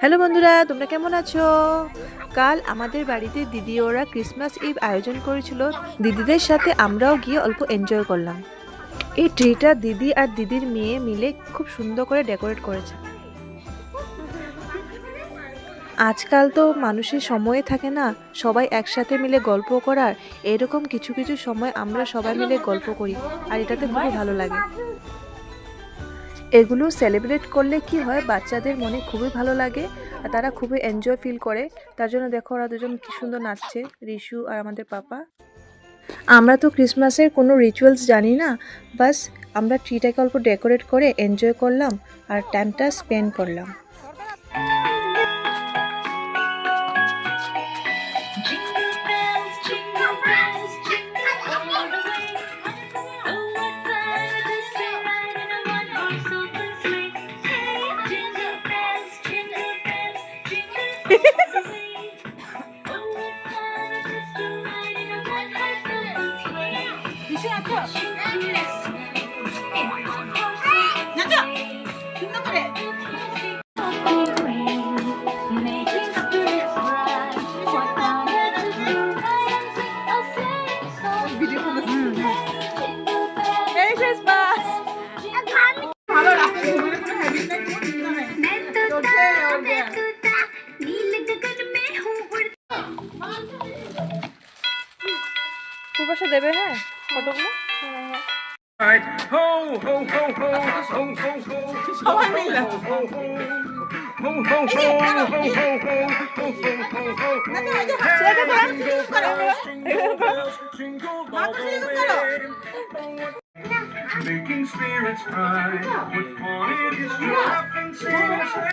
Hello বন্ধুরা, তোমরা কেমন আছো? কাল আমাদের বাড়িতে দিদি ওরা ক্রিসমাস ইভ আয়োজন করেছিল। দিদিদের সাথে আমরাও গিয়ে অল্প এনজয় করলাম। এই ট্রিটা দিদি আর দিদির মেয়ে মিলে খুব সুন্দর করে ডেকোরেট করেছে। আজকাল তো মানুষের সময় থাকে না সবাই একসাথে মিলে গল্প করার। এরকম কিছু কিছু সময় আমরা সবাই মিলে গল্প করি, আর এটাতে খুবই ভালো লাগে। এগুলো সেলিব্রেট করলে কি হয়, বাচ্চাদের মনে খুবই ভালো লাগে আর তারা খুবই এনজয় ফিল করে। তার জন্য দেখো ওরা দুজন কি সুন্দর নাচছে, রিশু আর আমাদের পাপা। আমরা তো ক্রিসমাসের কোনো রিচুয়ালস জানি না, বাস আমরা ট্রিটাকে অল্প ডেকোরেট করে এনজয় করলাম আর টাইমটা স্পেন্ড করলাম। পূর্বাশা দেবে, হ্যাঁ ফটোগুলো। সবাই মিলে making spirits high, with fun it is dropping.